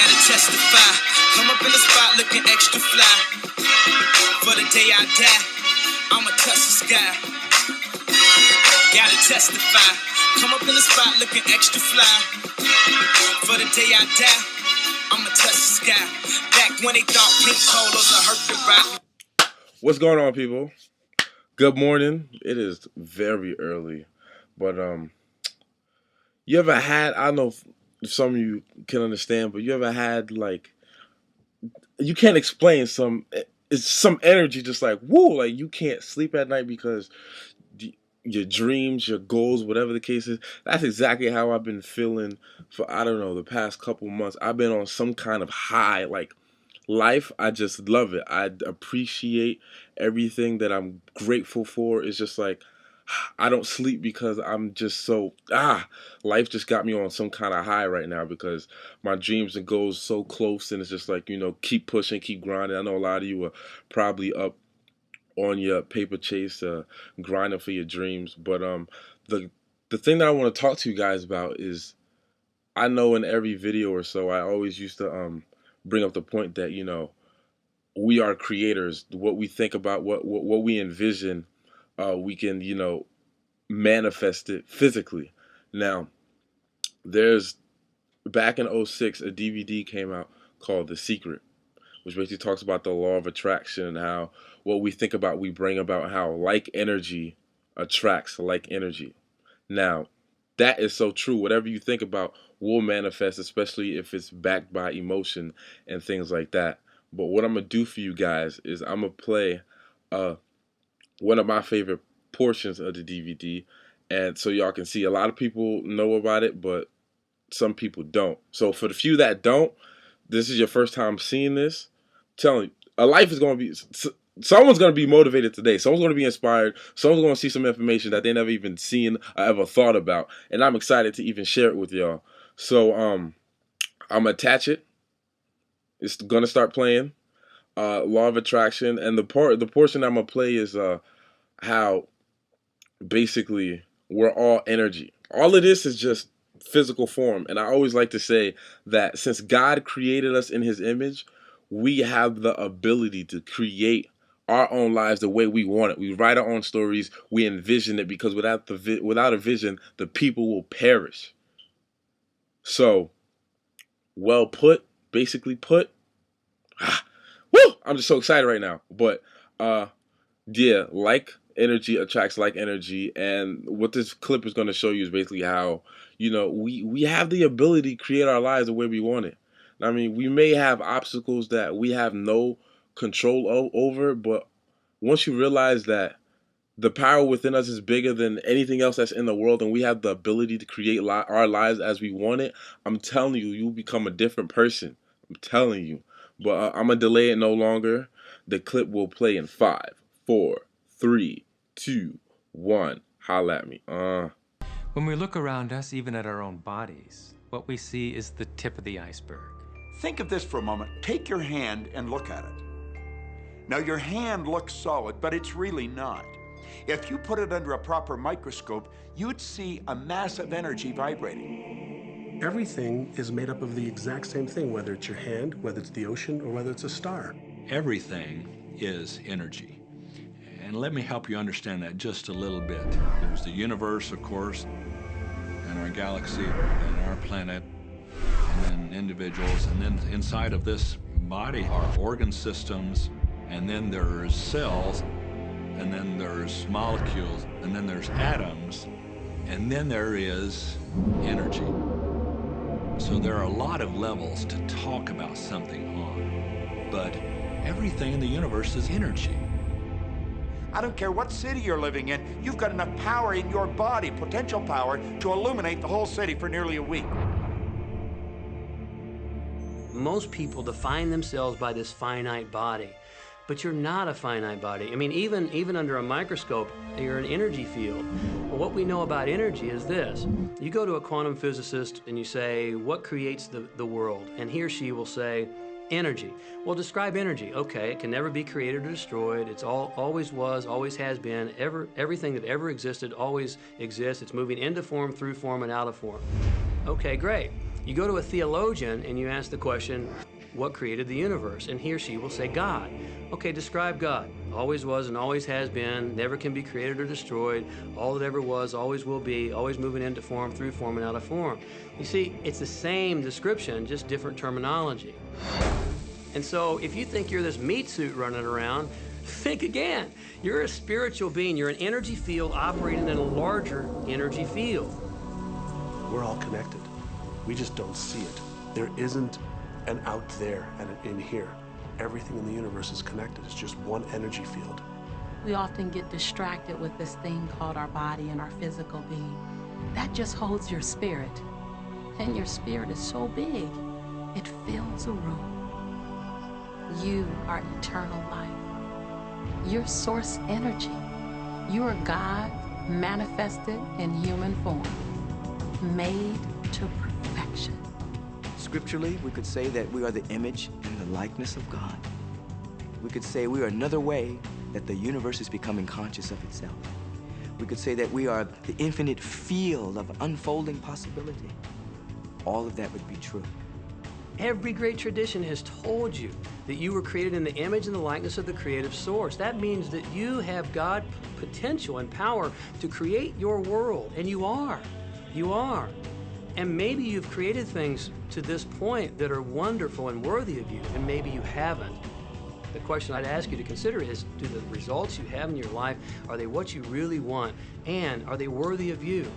Gotta testify. Come up in the spot looking extra fly. For the day I die, I'ma touch the sky. Gotta testify. Come up in the spot looking extra fly. For the day I die, I'ma touch the sky. Back when they thought pink polos would hurt the rock. What's going on, people? Good morning. It is very early, but you ever had? I don't know if some of you can understand, but you ever had like you can't explain it's some energy just like woo, like you can't sleep at night because your dreams, your goals, whatever the case is. That's exactly how I've been feeling for I don't know the past couple months. I've been on some kind of high, like life. I just love it. I appreciate everything that I'm grateful for. It's just like I don't sleep because I'm just so life just got me on some kind of high right now because my dreams and goals so close, and it's just like, keep pushing, keep grinding. I know a lot of you are probably up on your paper chase, grinding for your dreams. But the thing that I want to talk to you guys about is, I know in every video or so I always used to bring up the point that we are creators. What we think about, what we envision, we can manifest it physically. Now, there's back in 2006 a DVD came out called The Secret, which basically talks about the law of attraction and how what we think about we bring about, how like energy attracts like energy. Now, that is so true. Whatever you think about will manifest, especially if it's backed by emotion and things like that. But what I'm going to do for you guys is I'm going to play one of my favorite portions of the DVD, and so y'all can see. A lot of people know about it, but some people don't. So for the few that don't, this is your first time seeing this. I'm telling you, a life is going to be, someone's going to be motivated today. Someone's going to be inspired. Someone's going to see some information that they never even seen or ever thought about, and I'm excited to even share it with y'all. So I'm going to attach it. It's going to start playing. Law of attraction, and the portion I'm going to play is how basically we're all energy. All of this is just physical form, and I always like to say that since God created us in his image, we have the ability to create our own lives the way we want it. We write our own stories, we envision it, because without a vision, the people will perish. So, well put, basically put. Woo! I'm just so excited right now. But yeah, like energy attracts like energy, and what this clip is going to show you is basically how we have the ability to create our lives the way we want it. I mean, we may have obstacles that we have no control over, but once you realize that the power within us is bigger than anything else that's in the world, and we have the ability to create our lives as we want it, I'm telling you, you'll become a different person. I'm telling you. But I'm going to delay it no longer. The clip will play in 5, 4, 3, 2, 1. Holla at me. When we look around us, even at our own bodies, what we see is the tip of the iceberg. Think of this for a moment. Take your hand and look at it. Now, your hand looks solid, but it's really not. If you put it under a proper microscope, you'd see a massive energy vibrating. Everything is made up of the exact same thing, whether it's your hand, whether it's the ocean, or whether it's a star. Everything is energy. And let me help you understand that just a little bit. There's the universe, of course, and our galaxy, and our planet, and then individuals, and then inside of this body are organ systems, and then there's cells, and then there's molecules, and then there's atoms, and then there is energy. So there are a lot of levels to talk about something on, but everything in the universe is energy. I don't care what city you're living in, you've got enough power in your body, potential power, to illuminate the whole city for nearly a week. Most people define themselves by this finite body, but you're not a finite body. I mean, even under a microscope, you're an energy field. Well, what we know about energy is this. You go to a quantum physicist and you say, what creates the world? And he or she will say, energy. Well, describe energy. Okay, it can never be created or destroyed. It's always was, always has been. Everything that ever existed always exists. It's moving into form, through form, and out of form. Okay, great. You go to a theologian and you ask the question, what created the universe? And he or she will say, God. Okay, describe God. Always was and always has been, never can be created or destroyed, all that ever was, always will be, always moving into form, through form, and out of form. You see, it's the same description, just different terminology. And so if you think you're this meat suit running around, think again. You're a spiritual being. You're an energy field operating in a larger energy field. We're all connected. We just don't see it. There isn't an out there and an in here. Everything in the universe is connected. It's just one energy field. We often get distracted with this thing called our body and our physical being. That just holds your spirit. And your spirit is so big, it fills a room. You are eternal life. You're source energy. You are God manifested in human form, made to perfection. Scripturally, we could say that we are the image and the likeness of God. We could say we are another way that the universe is becoming conscious of itself. We could say that we are the infinite field of unfolding possibility. All of that would be true. Every great tradition has told you that you were created in the image and the likeness of the creative source. That means that you have God potential and power to create your world, and you are. You are. And maybe you've created things to this point that are wonderful and worthy of you, and maybe you haven't. The question I'd ask you to consider is, do the results you have in your life, are they what you really want? And are they worthy of you?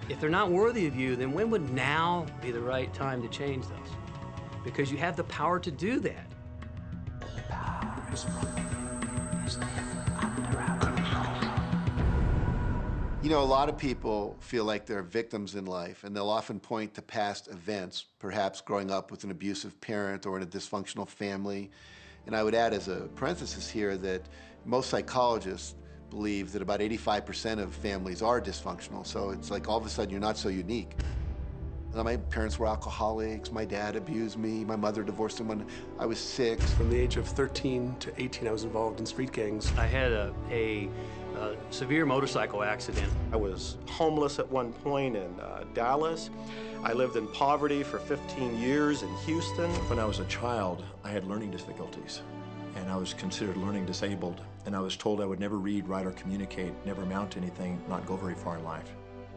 If they're not worthy of you, then when would now be the right time to change those? Because you have the power to do that. You know, a lot of people feel like they're victims in life, and they'll often point to past events, perhaps growing up with an abusive parent or in a dysfunctional family. And I would add as a parenthesis here that most psychologists believe that about 85% of families are dysfunctional. So it's like all of a sudden you're not so unique. My parents were alcoholics, my dad abused me, my mother divorced him when I was 6. From the age of 13 to 18, I was involved in street gangs. I had a severe motorcycle accident. I was homeless at one point in Dallas. I lived in poverty for 15 years in Houston. When I was a child, I had learning difficulties, and I was considered learning disabled, and I was told I would never read, write, or communicate, never amount to anything, not go very far in life.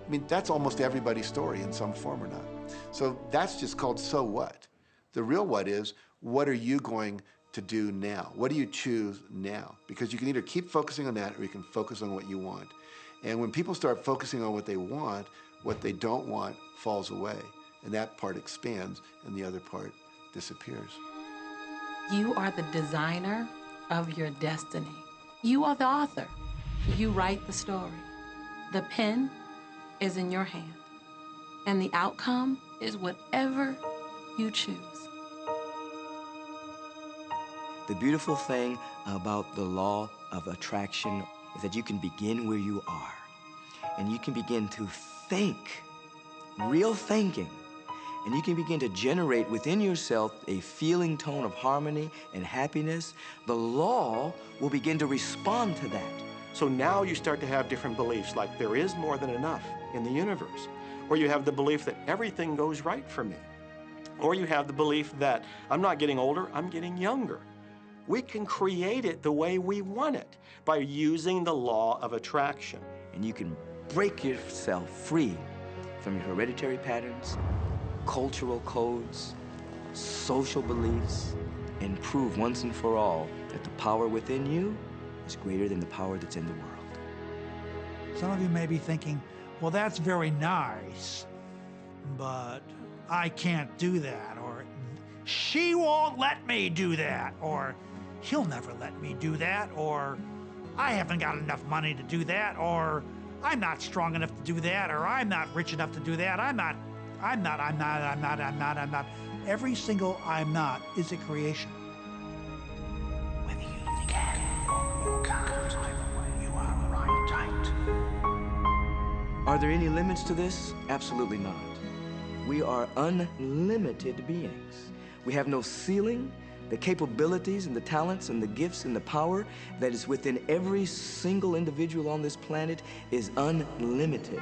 I mean, that's almost everybody's story in some form or not. So that's just called so what. The real what is, what are you going to do now? What do you choose now? Because you can either keep focusing on that or you can focus on what you want. And when people start focusing on what they want, what they don't want falls away. And that part expands and the other part disappears. You are the designer of your destiny. You are the author. You write the story. The pen is in your hand. And the outcome is whatever you choose. The beautiful thing about the law of attraction is that you can begin where you are. And you can begin to think, real thinking. And you can begin to generate within yourself a feeling tone of harmony and happiness. The law will begin to respond to that. So now you start to have different beliefs, like there is more than enough in the universe. Or you have the belief that everything goes right for me. Or you have the belief that I'm not getting older, I'm getting younger. We can create it the way we want it by using the law of attraction. And you can break yourself free from your hereditary patterns, cultural codes, social beliefs, and prove once and for all that the power within you is greater than the power that's in the world. Some of you may be thinking, well, that's very nice, but I can't do that, or she won't let me do that, or he'll never let me do that, or I haven't got enough money to do that, or I'm not strong enough to do that, or I'm not rich enough to do that, I'm not. Every single I'm not is a creation. Whether you can or you can't, you are right tight. Are there any limits to this? Absolutely not. We are unlimited beings. We have no ceiling. The capabilities and the talents and the gifts and the power that is within every single individual on this planet is unlimited.